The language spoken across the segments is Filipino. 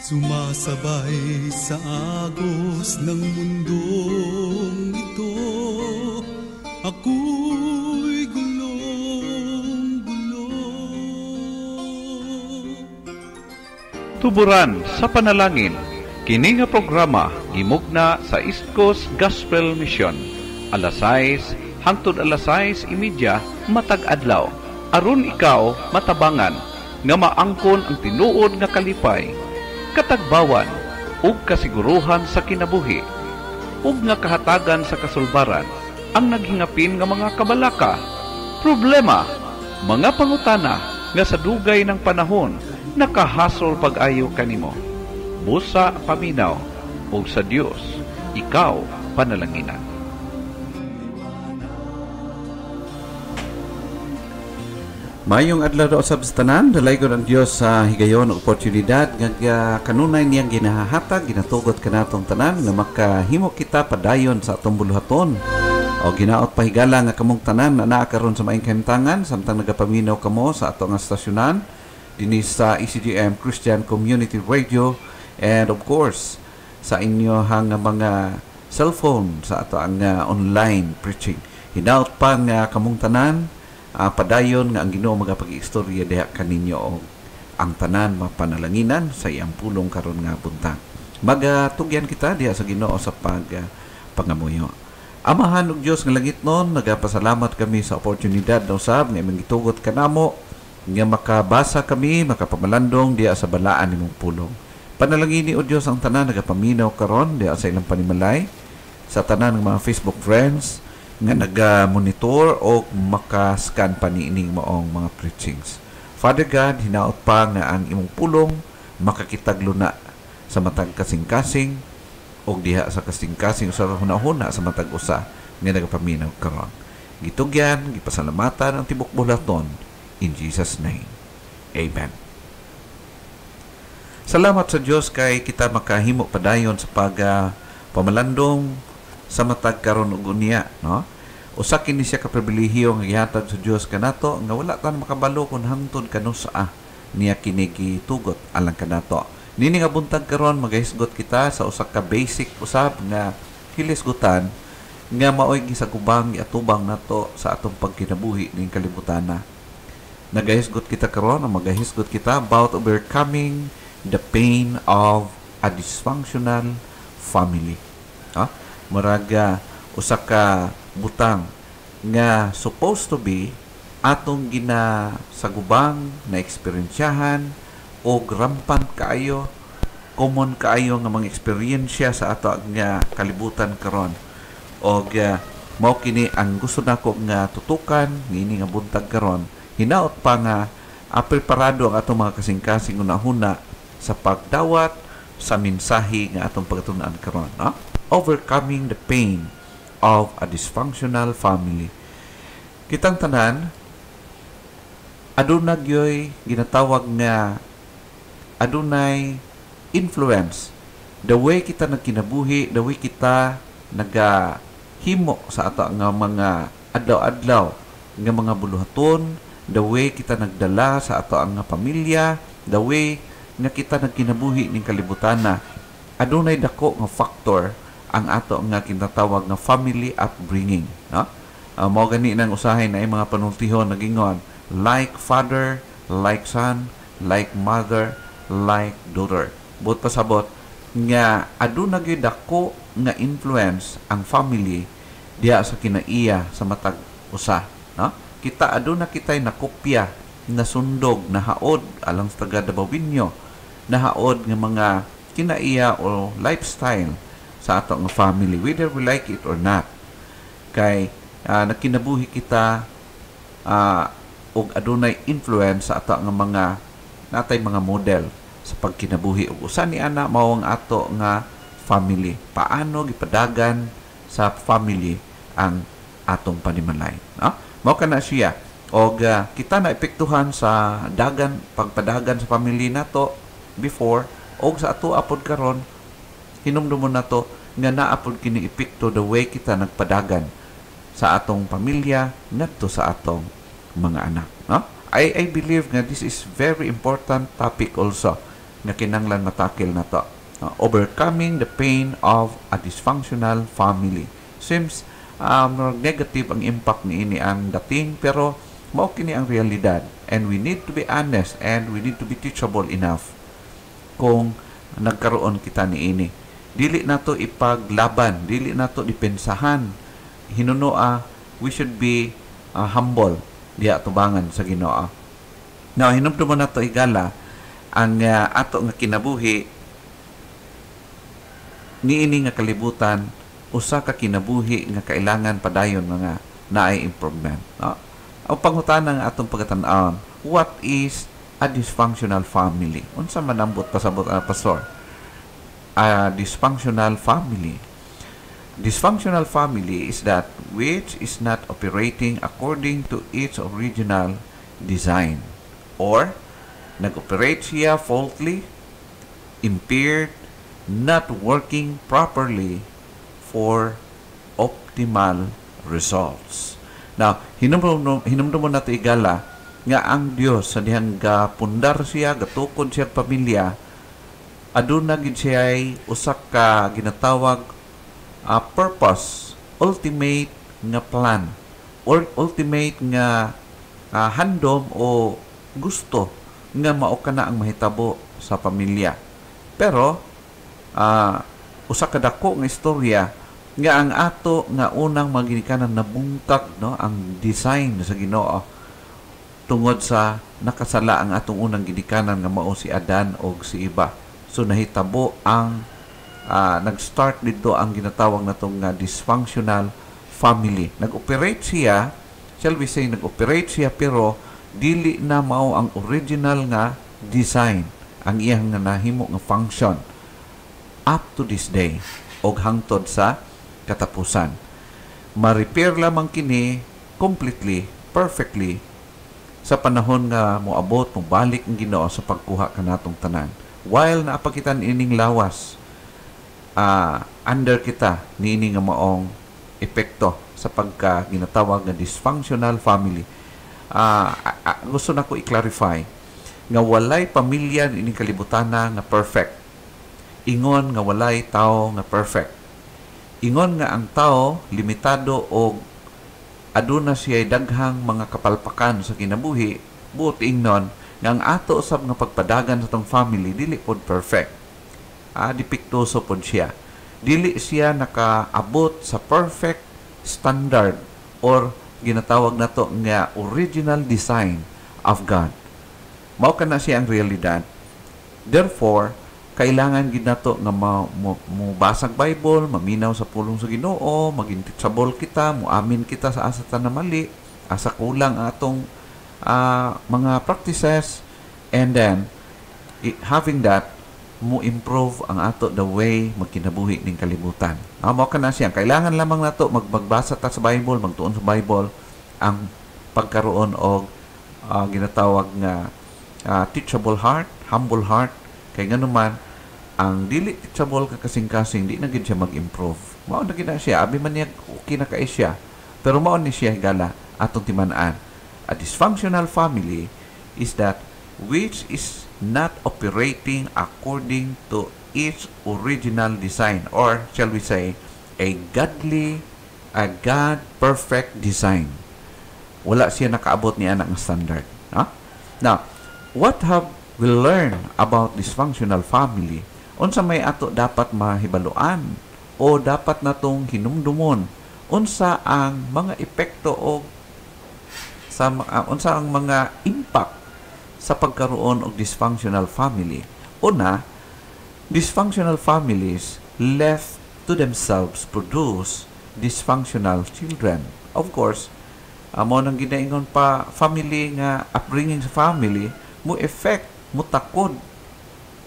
Sumasabay sa agos ng mundong ito, ako'y gulong-gulo. Tuburan sa panalangin, kini nga programa gimugna sa East Coast Gospel Mission, alas 6 hangtod alas 6:30 matag adlaw, aron ikaw matabangan nga maangkon ang tinuod nga kalipay, katagbawan ug kasiguruhan sa kinabuhi ug nga kahatagan sa kasulbaran ang naghingapin nga mga kabalaka, problema, mga pangutana nga sa dugay ng panahon nakahasol pag-ayo kanimo. Busa paminaw ug sa Dios ikaw panalanginan. Mayong adlaw do usab sa tanan, dalay ko ang Dios sa higayon ug oportunidad nga kanunay niyang ginahahatag, ginatugot kanatong tanan nga makahimo kita padayon sa atong buluhaton. O ginaot pahigala nga kamong tanan na naa karon sa maayong kahimtangan samtang nagapaminaw kamo sa atong stasyonan dinhi sa ECGM Christian Community Radio, and of course sa inyo hang mga cellphone sa ato ang online preaching. Hinaot pa nga kamong tanan padayon nga ang Ginoo magapag-istorya diha kaninyo og ang tanan mapanalanginan sa iyang pulong karon nga buntag. Magatugyan kita diha sa Ginoo sa pangamuyo. Amahan ug Dios nga langitnon, nagapasalamat kami sa oportunidad na usab nga imong gitugot kanamo nga makabasa kami, makapamalandong diha sa balaan nimong pulong. Panalangini o Dios ang tanan nagapaminaw karon diha sa ilang panimalay, sa tanan ng mga Facebook friends nga naga-monitor o makascan pa ni ining maong mga preachings. Father God, hinaot pa nga ang imong pulong makakitaglo na sa matag kasing-kasing o diha sa kasing-kasing sa hunahuna sa matag usa nga nagapaminaw karon. Gitugyan, gipasalamatan ang tibok bulaton in Jesus' name. Amen. Salamat sa Dios kay kita makahimo padayon sa pamalandong sa matag karon ug unya, no? Usa kini siya ka pribilehiyo nga gihatag sa Dios kanato nga wala tan makabalo kun hangtod kanusa niya kini gitugot alang kanato. Nini nga buntag karon magahisgot kita sa usa ka basic usab nga hilisgutan nga maoy gisagubang giatubang nato sa atong pagkinabuhi ning kalibutana. Nagahisgot kita karon, magahisgot kita about overcoming the pain of a dysfunctional family. Muraga usa ka butang nga supposed to be atong ginasagubang na eksperyensyahan o rampant kaayo, common kaayo nga mga eksperyensya sa ato nga kalibutan karon. O mao kini ang gusto nako nga tutukan ngini nga buntag karon. Hinaot pa nga preparado ang atong mga kasing-kasing unahuna sa pagdawat sa mensahe nga atong pagtun-an karon, no? Overcoming the pain of a dysfunctional family. Kitang tanan aduna gyoy ginatawag nga adunay influence the way kita nagkinabuhi, the way kita nagahimo sa ato nga mga adlaw-adlaw nga mga buluhaton, the way kita nagdala sa ato ang pamilya, the way nga kita nagkinabuhi ning kalibutana. Adunay dako nga factor ang ato nga kinatawag nga family upbringing, no? Mao gani nang usahay na mga panultihon nagingon, like father, like son, like mother, like daughter. But pasabot nga aduna gyud dako nga influence ang family diha sa kinaiya sa matag usa, no? Kita aduna kitay nakopya, nasundog, nahaod alang sa taga Dabawinyo, nahaod nga mga kinaiya o lifestyle sa ato nga family, whether we like it or not. Kay nakinabuhi kita og adunay influence sa ato nga mga natay mga model sa pagkinabuhi ug usa ni ana mao ang ato nga family. Paano gipadagan sa family ang atong panimalay, no? Mao kana siya og kita na epektuhan sa pagpadagan sa family nato before og sa ato apod karon hinumdumon nato nga naapod kini epekto the way kita nagpadagan sa atong pamilya ngadto sa atong mga anak, no? I believe nga this is very important topic also nga kinanglan matakil na to. Overcoming the pain of a dysfunctional family. Seems negative ang impact ni ini ang dating, pero mao kini ang realidad, and we need to be honest and we need to be teachable enough kung nagkaroon kita ni ini. Dili nato ipaglaban, dili nato dipensahan. Hinunoa, we should be humble diha tubangan sa Ginoo. Now, hinumduman nato igala ang ato nga kinabuhi niini nga kalibutan, usa ka kinabuhi nga kailangan padayon mga naay improvement. No? Ang pangutanan ng atong pagkatan-aon, what is a dysfunctional family? Unsa man ambot pasabot pastor? A dysfunctional family. Dysfunctional family is that which is not operating according to its original design, or nag-operate siya faultily, impaired, not working properly for optimal results. Now, hinumdumon nato igala nga ang Dios sa dihang gapundar siya, gatukod siya pamilya, aduna gid siya ay usa ka ginatawag purpose, ultimate nga plan, or ultimate nga handom o gusto nga mao kana ang mahitabo sa pamilya. Pero usa ka dako nga istorya nga ang ato nga unang maginikanan nabungkag, no, ang design sa Ginoo tungod sa nakasala ang atong unang ginikanan nga mao si Adan o si Eva. So nahitabo ang nag-start dito ang ginatawag natong dysfunctional family. Nag-operate siya, shall we say, nag-operate siya, pero dili na mao ang original nga design ang iyang nga nahimo nga function up to this day o hangtod sa katapusan. Ma-repair lamang kini completely, perfectly sa panahon nga moabot, balik ang Ginoo sa pagkuha kanatong tanan. While naapakitan ining lawas, under kita niini nga maong epekto sa pagka ginatawag nga dysfunctional family. Gusto na ko i-clarify nga walay pamilya ining kalibutana nga perfect. Ingon nga walay tao nga perfect. Ingon nga ang tao limitado o aduna siya daghang mga kapalpakan sa kinabuhi, buot ingnon nga ang ato usab nga pagpadagan sa tong family dili pod perfect. Dipiktuso pod siya. Dili siya nakaabot sa perfect standard or ginatawag nato nga original design of God. Mao kana siya ang realidad. Therefore, kailangan gid nato nga mubasag Bible, maminaw sa pulong sa Ginoo, maging teachable kita, muamin kita sa asa ta na mali, asa kulang atong mga practices, and then having that mo improve ang ato the way magkinabuhi ning kalibutan. Mao kana siya, kailangan lamang nato magbasa ta sa Bible, magtuon sa Bible, ang pagkaroon og ginatawag nga teachable heart, humble heart, kay nganuman ang dili teachable ka kasing-kasing di na gid siya mag-improve. Mao na gid siya, abi man niya okay na kay siya, pero mao ni siya higala atong timan-an. A dysfunctional family is that which is not operating according to its original design, or shall we say a God perfect design. Wala siya nakaabot niya ng standard. Now, what have we learned about dysfunctional family? Unsa may ato dapat mahibaluan o dapat natong hinumdumon? Unsa ang mga epekto o unsa ang mga impact sa pagkaroon og dysfunctional family? Una, dysfunctional families left to themselves produce dysfunctional children. Of course, amo nang ginaingon pa family nga upbringing sa family mo effect, mo takod,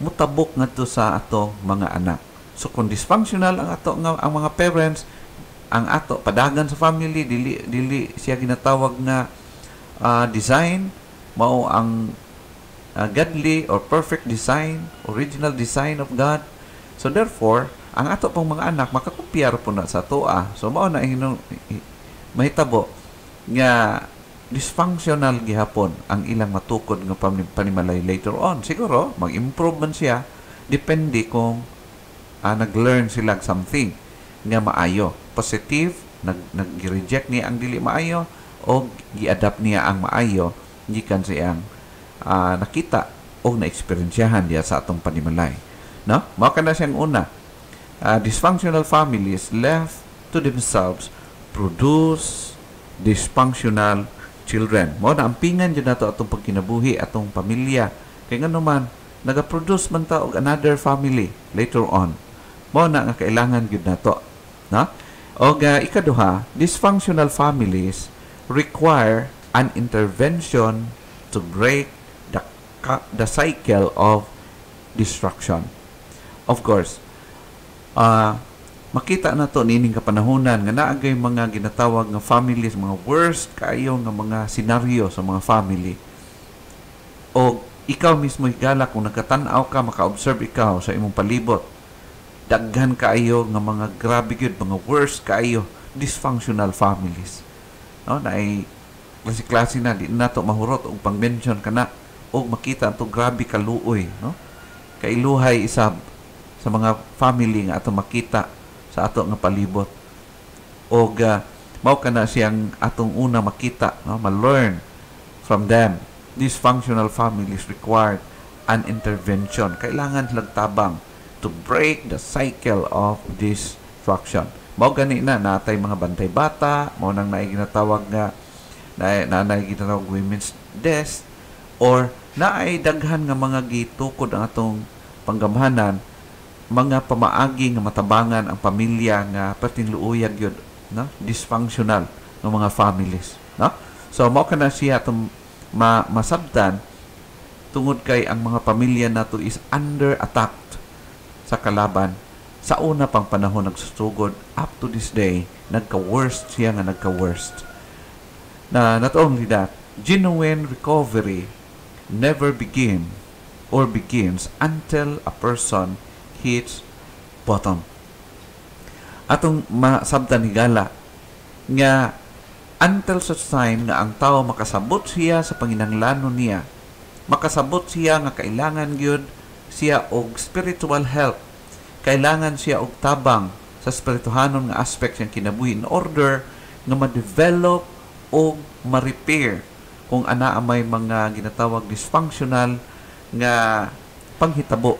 mo tabok ngadto sa atong mga anak. So kung dysfunctional ang ang mga parents, ang ato padagan sa family dili siya ginatawag nga design, mao ang godly or perfect design, original design of God. So therefore, ang ato pong mga anak makakopyar po na sa toa. So mao na mahitabo nga dysfunctional gihapon ang ilang matukod nga panimalay later on. Siguro mag-improve man siya depende kung nag-learn sila something nga maayo. Positive, nag-reject niya ang dili maayo o gi-adapt niya ang maayo gikan siyang nakita o na-experiensyahan diya sa atong panimalay. No? Mao kana siyang una. Dysfunctional families left to themselves produce dysfunctional children. Mao na ampingan jud nato atong pagkinabuhi atong pamilya. Kay ngano man naga-produce man ta og another family later on. Mao na nga kailangan gyud nato, no? Og ikaduha, dysfunctional families require an intervention to break the cycle of destruction. Of course, makita na to nining kapanahunan nga naagay mga ginatawag nga families, mga worst kaayo nga mga senaryo sa mga family. O ikaw mismo higala kung nagkatanaw ka, maka-observe ikaw sa imong palibot, daghan kaayo nga mga grabe gyud, mga worst kaayo dysfunctional families. No, na ay klase na di nato mahurot og pang-mention kana og makita ato grabe kaluoy, no? Kailuhay isab sa mga family nga ato makita sa ato nga palibot. Og mao kana siyang atong una makita, no? Ma-learn from them. Dysfunctional families required an intervention. Kailangan silang tabang to break the cycle of destruction. Mao gani na natay mga bantay bata, mao nang naay ginatawag nga naay ginatawag women's desk, or naay daghan nga mga gitukod ang atong panggamhanan, mga pamaagi nga matabangan ang pamilya nga patinluuyag yun, no? Dysfunctional ng mga families, no? So mao kana siya atong masabtan tungod kay ang mga pamilya nato is under attack sa kalaban. Sa una pang panahon nagsusugod, up to this day nagka-worst siya nga nagka-worst. Na not only that, genuine recovery never begins until a person hits bottom. Atong masabtan higala nga until such time nga ang tao makasabot siya sa panginahanglanon niya, makasabot siya nga kailangan gyud siya og spiritual help, kailangan siya og tabang sa spirituhanon nga aspect siyang kinabuhi in order nga ma-develop o ma-repair kung ana may mga ginatawag dysfunctional nga panghitabo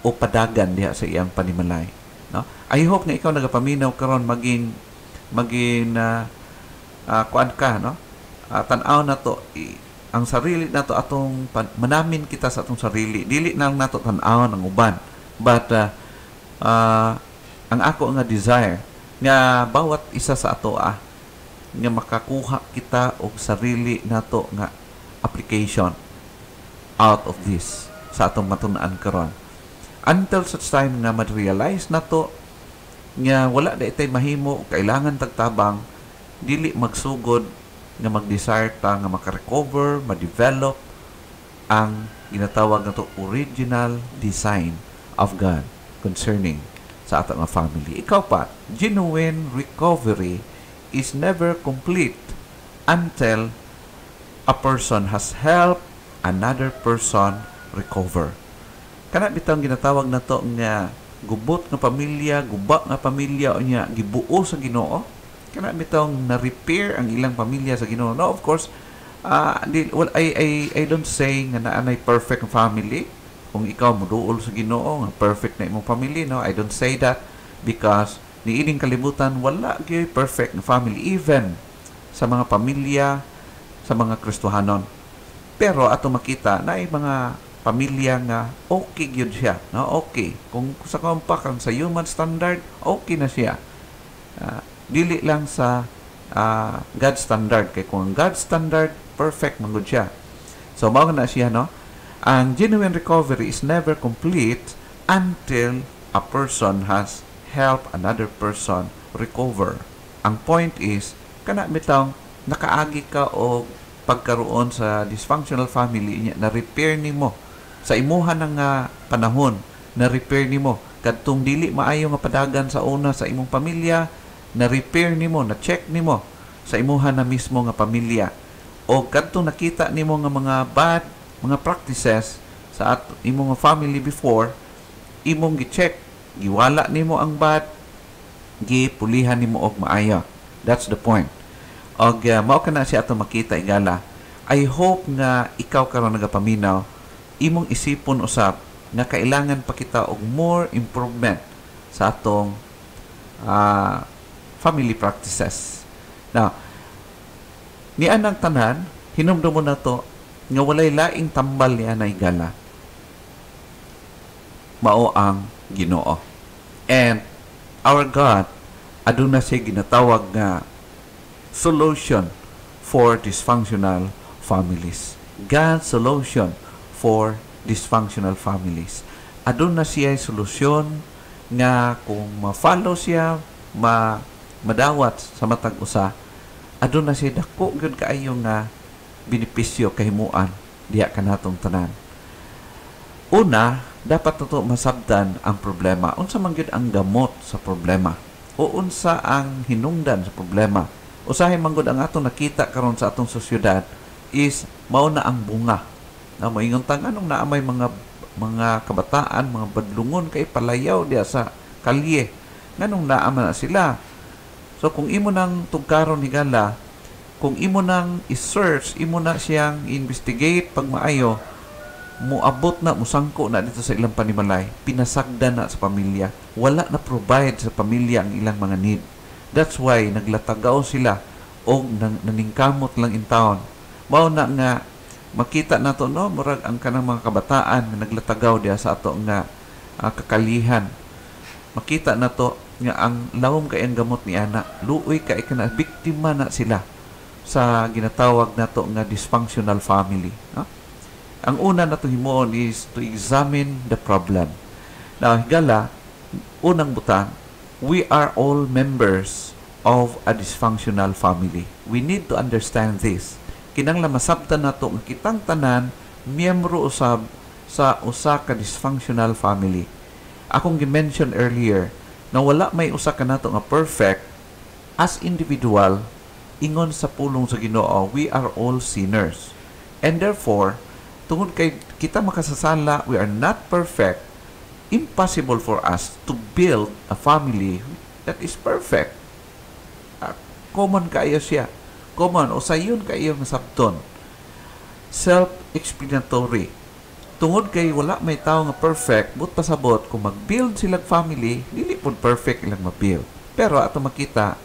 o padagan diha sa iyang panimalay, no? I hope nga ikaw nagapaminaw karon maging kuan ka, no? Tan-aw na to ang sarili nato atong manamin kita sa atong sarili, dili na lang nato tan-aw ng uban, but ang ako nga desire nga bawat isa sa ato nga makakuha kita og sarili nato nga application out of this sa atong matun-an karon. Until such time nga ma-realize nato nga wala da itay mahimo, kailangan tagtabang, dili magsugod nga mag-desire ta nga makarecover, ma-develop ang ginatawag nato original design of God concerning sa ato nga family. Ikaw pa, genuine recovery is never complete until a person has helped another person recover. Kana bitang ginatawag na to nga gubot nga pamilya, guba nga pamilya o niya gibuo sa Ginoo. Kana bitang na-repair ang ilang pamilya sa Ginoo. No, of course, I don't say nga naanay perfect family. Kung ikaw moduol sa Ginoo nga perfect na imong family, no, I don't say that, because niining kalibutan wala gyud perfect na family even sa mga pamilya sa mga Kristohanon. Pero ato makita na ay mga pamilya nga okay gyud siya, no? Okay kung sa kompak ang sa human standard, okay na siya. Dili lang sa God standard, kay kung ang God standard perfect man gud siya. So mao na siya, no? Ang genuine recovery is never complete until a person has helped another person recover. Ang point is, kana bitang nakaagi ka o pagkaroon sa dysfunctional family niya, na-repair nimo sa imuha ng panahon, na-repair nimo kadtong dili maayo nga padagan sa una sa imong pamilya, na-repair nimo, na-check nimo sa imuha na mismo nga pamilya, o kadtong nakita nimo nga mga bad mga practices sa imong family before, imong gi-check, giwala nimo ang bad, gipulihan nimo og maayo. That's the point. Og mao kana siya ato makita igala. I hope nga ikaw karon nagapaminaw, imong isipon usab nga kailangan pa kita og more improvement sa atong family practices. Now, ni anang tanan, hinumdum mo na to nga walay laing tambal niya na igala. Mao ang Ginoo. And our God, aduna siya ginatawag nga solution for dysfunctional families. God's solution for dysfunctional families. Aduna siya solusyon nga kung ma-follow siya, madawat sa matag usa, aduna siya dako gyud kaayo nga benepisyo kahimuan diha kanatong tanan. Una, dapat nato masabdan ang problema. Unsa man gyud ang gamot sa problema o unsa ang hinungdan sa problema. Usahay man gyud ang atong nakita karon sa atong sosyedad is mao na ang bunga. Na moingon tang anong naamay mga kabataan, mga badlungon kay palayaw diha sa kalye. Nganong naama na sila. So kung imo nang tugkaron higala, kung imo nang i-search, imo na siyang investigate pag maayo, muabot na, musangko na dito sa ilang panimalay, pinasagdan na sa pamilya, wala na provide sa pamilya ang ilang mga need. That's why naglatagaw sila o naningkamot lang in town. Mao na nga makita nato no, murag ang kanang mga kabataan nga naglatagaw diha sa ato nga kakalihan. Makita nato nga ang lawom kay ang gamot ni ana, luoy kay kana biktima na sila sa ginatawag nato nga dysfunctional family, no? Ang una nato himuon is to examine the problem. Now, higala, unang butang, we are all members of a dysfunctional family. We need to understand this. Kinanglan masabtan nato nga kitang tanan miyembro usab sa usa ka dysfunctional family. Akong gi-mention earlier na wala may usa ka nato nga perfect as individual. Ingon sa pulong sa Ginoo, we are all sinners. And therefore, tungod kay kita makasasala, we are not perfect, impossible for us to build a family that is perfect. Common kayo siya. Common, o sayon kayo nga sabton. Self-explanatory. Tungod kay wala may tao nga perfect, but pasabot, kung mag-build silang family, dili po perfect ilang ma-build. Pero ato makita,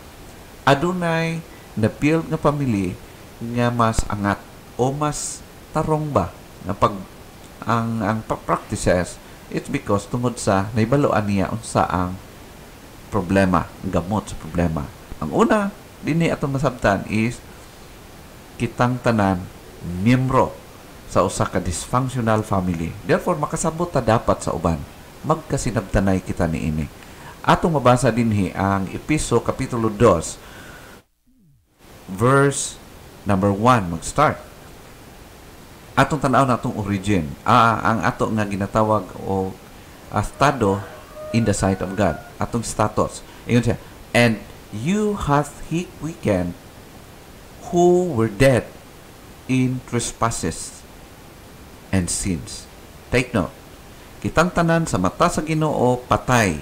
adunay na build nga family nga mas angat o mas tarong ba nga pag ang practices, it's because tungod sa naibaloan niya unsa ang problema, gamot sa problema. Ang una dinhi atong masabtan is kitang tanan miyembro sa usa ka dysfunctional family. Therefore makasabot ta dapat sa uban, magkasinabtanay kita niini. Atong mabasa dinhi ang Episo kapitulo 2 verse number 1 mag-start. Atong tanaw na atong origin, ang ato nga ginatawag o estado in the sight of God, atong status. Ingon siya, and you hath he quickened who were dead in trespasses and sins. Take note, kitang tanan sa mata sa Ginoo patay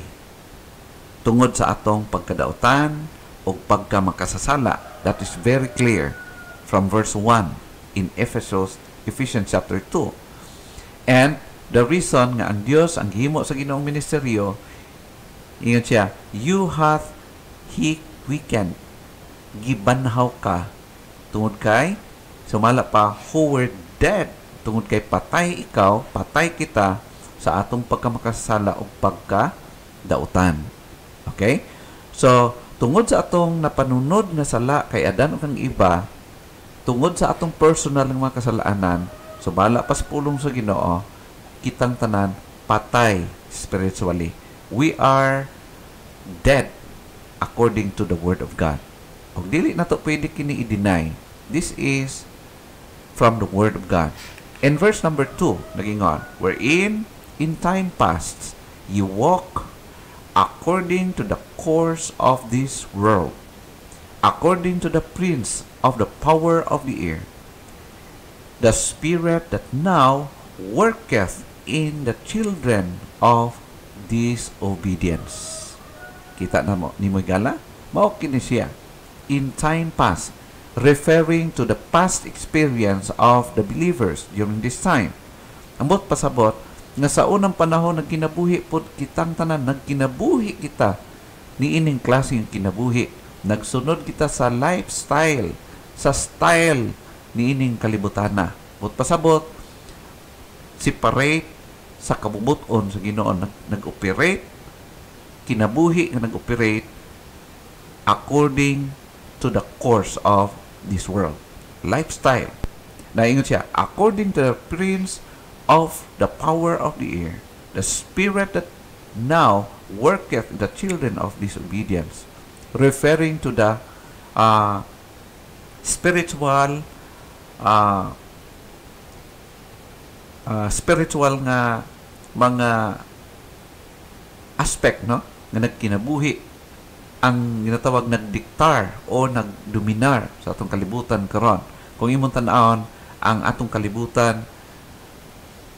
tungod sa atong pagkadautan o pagkamakasasala. That is very clear from verse 1 in Ephesians chapter 2. And the reason nga ang Dios ang gihimo sa Ginoong ministeryo, ingon siya, you hath he quickened, gibanhaw ka tungod kay sumala pa who were dead, tungod kay patay ikaw, patay kita sa atong pagkamakasala o pagkadautan. Okay? So tungod sa atong napanunod nga sala kay Adan o kang iba, tungod sa atong personal ng mga kasalaanan, sumala pa sa pulong sa Ginoo, kitang tanan patay spiritually. We are dead according to the Word of God. Og dili na to pwede kini i-deny. This is from the Word of God. In verse number 2, nagingon, wherein in time past you walk according to the course of this world, according to the prince of the power of the air, the Spirit that now worketh in the children of disobedience. Kita na mo, ni mo gala? Mao kini siya. In time past, referring to the past experience of the believers during this time. Ambot pasabot, nga sa unang panahon nagkinabuhi po kitang tanan, nagkinabuhi kita ni ining klaseng kinabuhi. Nagsunod kita sa lifestyle, sa style ni ining kalibutana. Ambot pasabot, separate sa kabubuton sa Ginoo, nag-operate, kinabuhi nga nag-operate according to the course of this world. Lifestyle. Naingon siya, according to the prince of the power of the air, the spirit that now worketh in the children of disobedience, referring to the spiritual nga mga aspect, no, nga nagkinabuhi ang ginatawag nagdiktar o nagdominar sa atong kalibutan karon. Kung imong tan-awon ang atong kalibutan,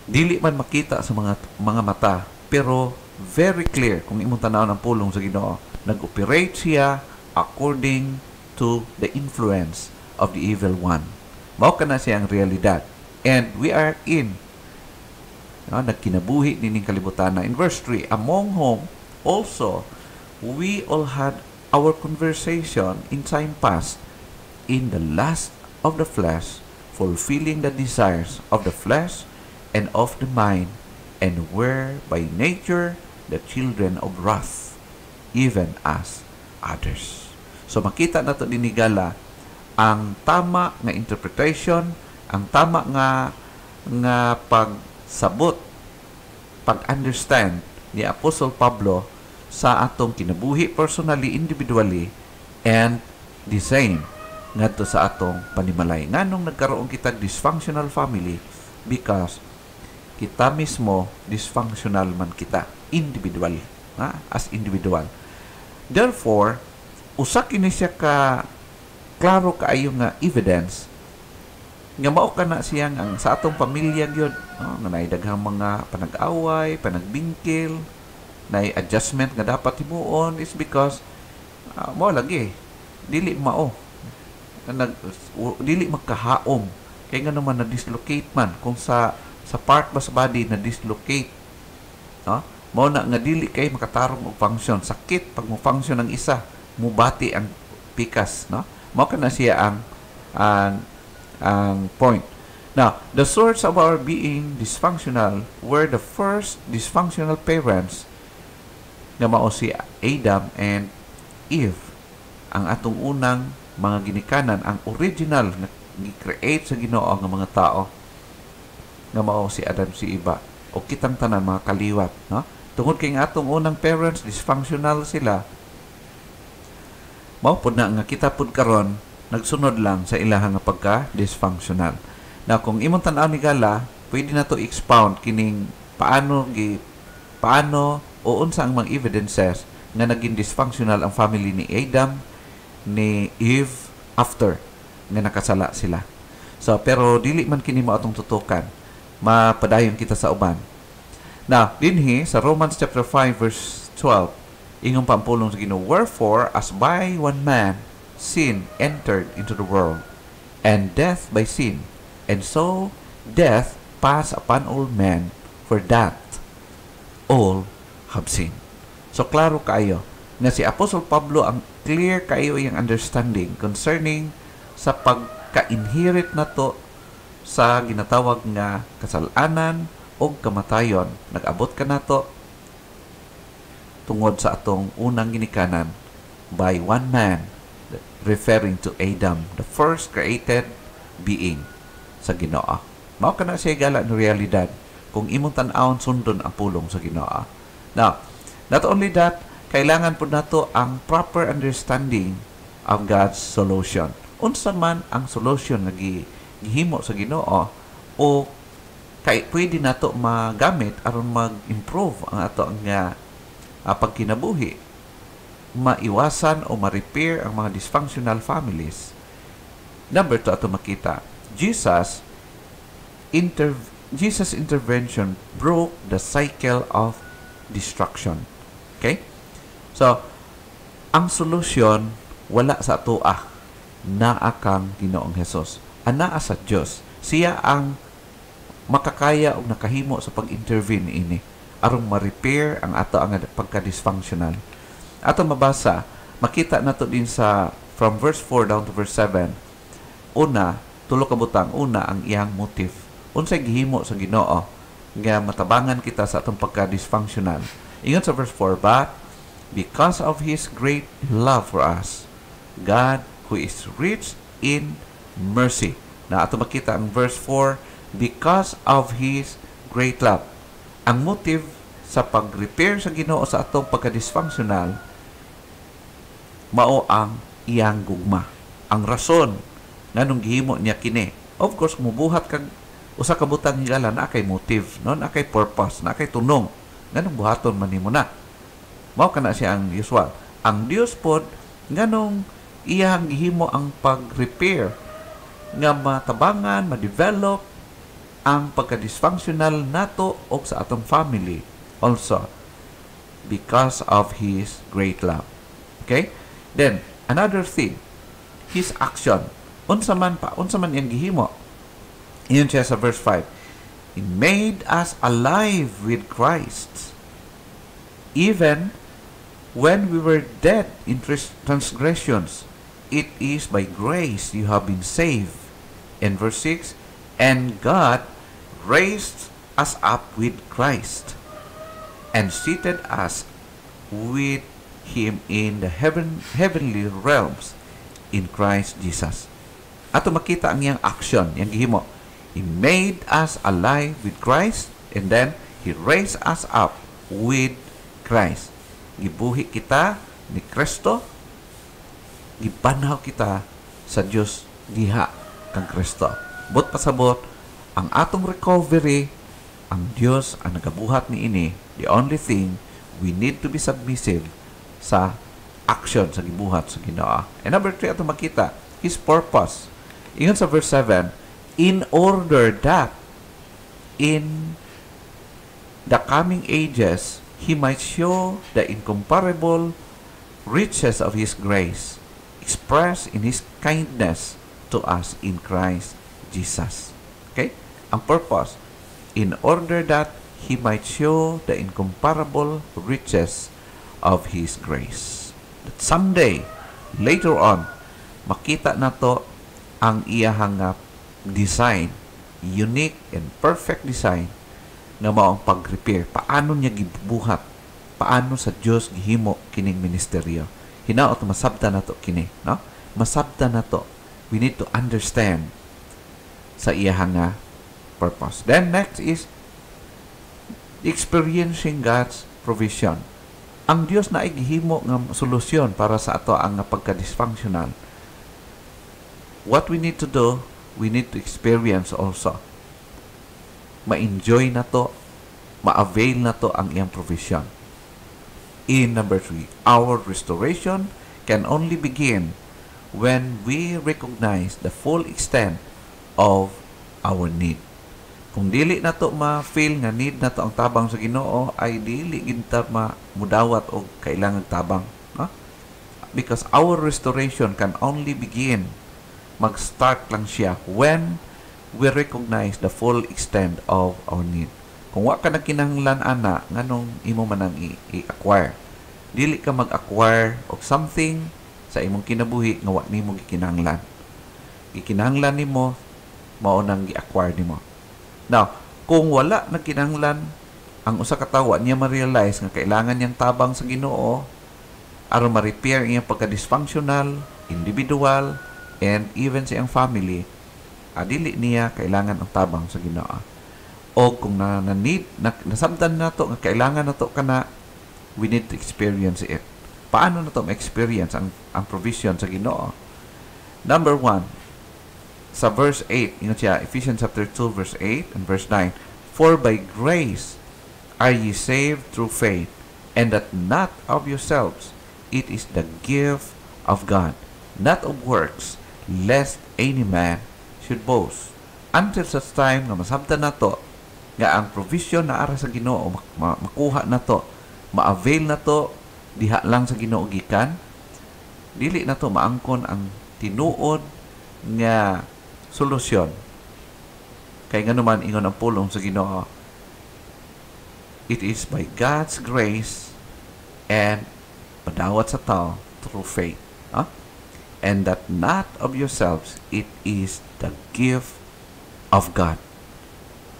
dili man makita sa mga mata, pero very clear kung imong tan-awon ang pulong sa Ginoo. Nag-operate siya according to the influence of the evil one. Mao kana siya ang realidad. And we are in nagkinabuhi nining kalibutan. In verse 3, among whom also we all had our conversation in time past in the lust of the flesh, fulfilling the desires of the flesh and of the mind, and were by nature the children of wrath, even as others. So makita nato dinigala ang tama nga interpretation, ang tama nga pagsabot, pag-understand ni Apostle Pablo sa atong kinabuhi personally, individually, and the same ngadto sa atong panimalay. Nganong nagkaroon kita dysfunctional family? Because kita mismo dysfunctional man kita, individual, as individual. Therefore, usa kini siya ka klaro kaayo nga evidence nga mao kana siyang ang sa atong pamilya gyud, nga naay daghang mga panag-away, panagbingkil, naay adjustment nga dapat himuon is because mao lagi dili mao dili magkahaom kay nga naman na dislocate man kung sa part ba sa body na dislocate, mao na nga dili kay makatarong og function, sakit pag mo function ang isa, mubati ang pikas, no? Mao kana siya ang point. Now, the source of our being dysfunctional were the first dysfunctional parents nga mao si Adam and Eve. Ang atong unang mga ginikanan, ang original na gi-create sa Ginoo nga mga tao nga mao si Adam, si Eva, o kitang tanan mga kaliwat, no? Tungod kay nga atong unang parents dysfunctional sila, mao pod na nga kita pod karon nagsunod lang sa ilahang nga pagka-dysfunctional. Now, kung imong tan-aw ni gala, pwede na to expound kining paano o unsa ang mga evidences nga naging dysfunctional ang family ni Adam, ni Eve after nga nakasala sila. So, pero dili man kini mo atong tutukan. Mapadayon kita sa uban. Now, dinhi sa Romans chapter 5 verse 12, ingong pampulong sa Ginoo, wherefore as by one man sin entered into the world, and death by sin, and so death passed upon all men, for that all have sinned. So klaro kayo na si Apostle Pablo ang clear kayo yung understanding concerning sa pagka-inherit na to sa ginatawag nga kasalanan o kamatayon. Nag-abot ka na to tungod sa atong unang ginikanan by one man, referring to Adam, the first created being sa Ginoo. Mao kana siya gala ng realidad kung imong tan-awon sundon ang pulong sa Ginoo. Now, not only that, kailangan po nato ang proper understanding of God's solution. Unsa man ang solution nga gihimo sa Ginoo o kay pwede nato magamit aron mag-improve ang ato nga pagkinabuhi, maiwasan o ma-repair ang mga dysfunctional families. Number 2 ato makita, Jesus Jesus' intervention broke the cycle of destruction. Okay? So, ang solusyon wala sa atoa, naa kang Ginoong Hesus. Anaa sa Dios. Siya ang makakaya og nakahimo sa pag-intervene ini aron ma-repair ang ato ang pagka-dysfunctional. Ato mabasa, makita nato din sa from verse 4 down to verse 7. Una, tulo ka butang. Una, ang iyang motive. Unsay gihimo sa Ginoo nga matabangan kita sa atong pagka-dysfunctional. Ingon sa verse 4, but because of His great love for us, God, who is rich in mercy. Na ato makita ang verse 4, because of His great love. Ang motive sa pag-repair sa Ginoo sa atong pagka-dysfunctional mao ang iyang gugma. Ang rason nganong gihimo niya kini. Of course, mubuhat kag usa ka butang higala na kay motive, no? Na kay purpose, na kay tunong. Nganong buhaton man nimo na. Mao kana siya ang usual. Ang Dios pod nganong iyang gihimo ang pag-repair nga matabangan, ma-develop ang pagka-dysfunctional nato o sa atong family also because of His great love. Okay? Then, another thing, His action. Unsa man iyang gihimo. Iyon siya sa verse 5. He made us alive with Christ. Even when we were dead in transgressions, it is by grace you have been saved. In verse 6, and God raised us up with Christ and seated us with Him in the heavenly realms in Christ Jesus. Ato makita ang iyang action, iyang gihimo. He made us alive with Christ and then He raised us up with Christ. Gibuhi kita ni Kristo, gibanhaw kita sa Dios diha kang Kristo. But pasabot, ang atong recovery, ang Dios ang nagabuhat ni ini. The only thing, we need to be submissive sa action sa gibuhat sa Ginoo. And number 3, atong makita, His purpose. Ingon sa verse 7, in order that in the coming ages, He might show the incomparable riches of His grace, expressed in His kindness to us in Christ Jesus. Okay? Ang purpose, in order that He might show the incomparable riches of His grace. That someday, later on, makita na to ang iyahang design, unique and perfect design nga mao ang pag-repair. Paano niya gibuhat? Paano sa Dios gihimo kining ministeryo? Hinaot masabtan nato kini, no? Masabtan nato. We need to understand sa iyahang purpose. Then next is experiencing God's provision. Ang Dios na gihimo nga solusyon para sa ato ang pagka-dysfunctional. What we need to do, we need to experience also. Ma-enjoy na to, ma-avail na to ang iyang provision. In number 3, our restoration can only begin when we recognize the full extent of our need. Kung dili na to ma-feel nga need na to ang tabang sa Ginoo, ay dili ginta mudawat o kailangan tabang. No? Because our restoration can only begin, mag-start lang siya when we recognize the full extent of our need. Kung wa ka nagkinahanglan ana, nganong imo man ang i-acquire. Dili ka mag-acquire of something sa imong kinabuhi nga wa nimo gikinahanglan. Gikinahanglan nimo mao nang gi-acquire nimo. Now, kung wala nagkinahanglan ang usa ka tawo niya ma-realize nga kailangan niyang tabang sa Ginoo aron ma-repair iyang pagka-dysfunctional, individual, and even sa iyang family, dili niya kailangan ang tabang sa Ginoo. O kung nasabdan na to, nga kailangan na to kana, we need to experience it. Paano na to ma-experience ang provision sa Ginoo? Number 1, sa verse 8, yun siya, Ephesians chapter 2, verse 8 and verse 9, for by grace are ye saved through faith, and that not of yourselves, it is the gift of God, not of works, lest any man should boast. until such time nga masabtan nato nga ang provision na ara sa Ginoo makuha nato, ma-avail nato diha lang sa Ginoo gikan, dili nato maangkon ang tinuod nga solusyon. Kay nganuman ingon ang pulong sa Ginoo, it is by God's grace and padawat sa tao through faith. And that not of yourselves, it is the gift of God.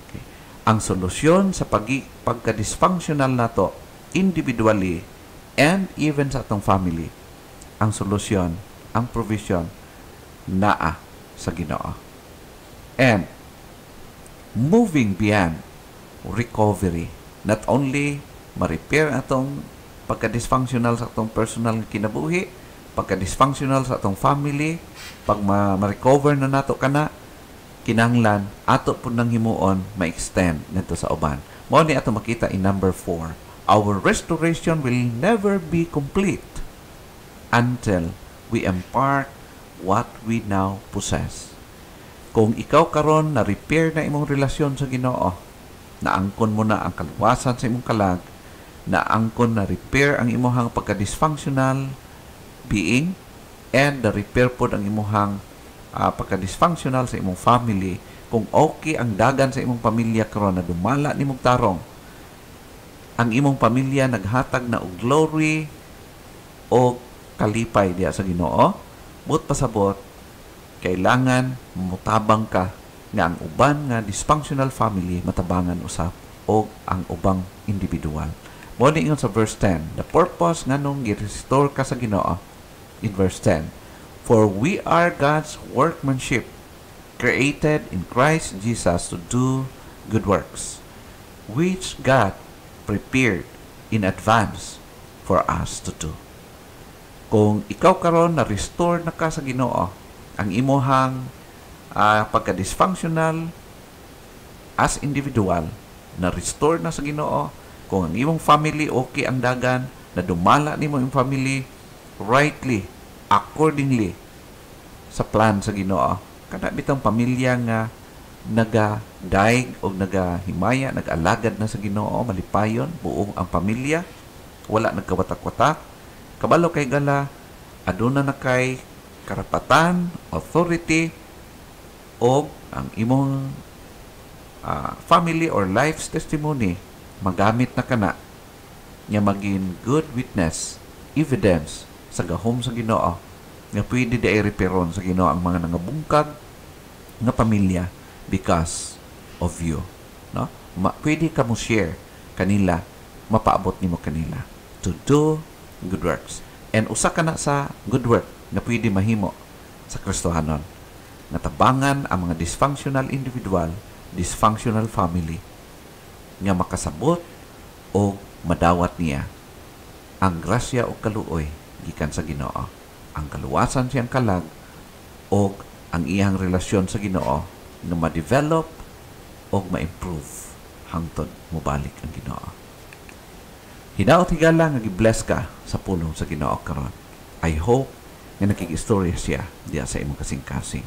Okay. Ang solusyon sa pagka-dysfunctional nato individually and even sa atong family, ang solusyon, ang provision naa sa Ginoo. And moving beyond recovery, not only ma-repair atong pagka-dysfunctional sa atong personal kinabuhi, pagka-dysfunctional sa atong family, pag ma-recover na nato kana, kinahanglan ato po nang himuon ma-extend nito sa uban. Mao ni ato makita in number 4. Our restoration will never be complete until we impart what we now possess. Kung ikaw karon na-repair na imong relasyon sa Ginoo, naangkon mo na ang kaluwasan sa imong kalag, naangkon na repair ang imong pagka-dysfunctional being, and the repair po ang imuhang pagka-dysfunctional sa imong family, kung okay ang dagan sa imong pamilya karon na dumala nimong tarong, ang imong pamilya naghatag na og glory o kalipay diya sa Ginoo, but pasabot kailangan mutabang ka nga ang uban nga dysfunctional family matabangan usab o ang ubang individual. Mo ni ingon sa verse 10, the purpose nganong gi-restore ka sa Ginoo. In verse 10, for we are God's workmanship, created in Christ Jesus to do good works, which God prepared in advance for us to do. Kung ikaw karon na-restore na ka sa Ginoo, ang imuhang pagka-dysfunctional as individual, na-restore na sa Ginoo, kung ang imong family okay ang dagan, na dumala nimo imong family rightly, accordingly sa plan sa Ginoo, kada bitang pamilya nga nagadaig o nagahimaya, nag-alagad na sa Ginoo, malipayon buong ang pamilya, wala nagkawatak-watak, kabalo kay gala aduna na kay karapatan, authority, o ang imong family or life's testimony magamit na kana nga maging good witness, evidence sa gahom sa Ginoo nga pwede di reperon sa Ginoo ang mga nangabungkag nga pamilya because of you, no? Pwede ka mo share kanila, mapaabot nimo kanila to do good works. And usa ka na sa good work na pwede mahimo sa Kristohanon, natabangan ang mga dysfunctional individual, dysfunctional family nga makasabot o madawat niya ang grasya o kaluoy gikan sa Ginoo, ang kaluwasan siyang kalag o ang iyang relasyon sa Ginoo nga ma-develop o ma-improve hangtod mobalik ang Ginoo. Hinaot higala nga gi-bless ka sa pulong sa Ginoo karon. I hope nga nakikistorya siya diya sa imong kasing-kasing.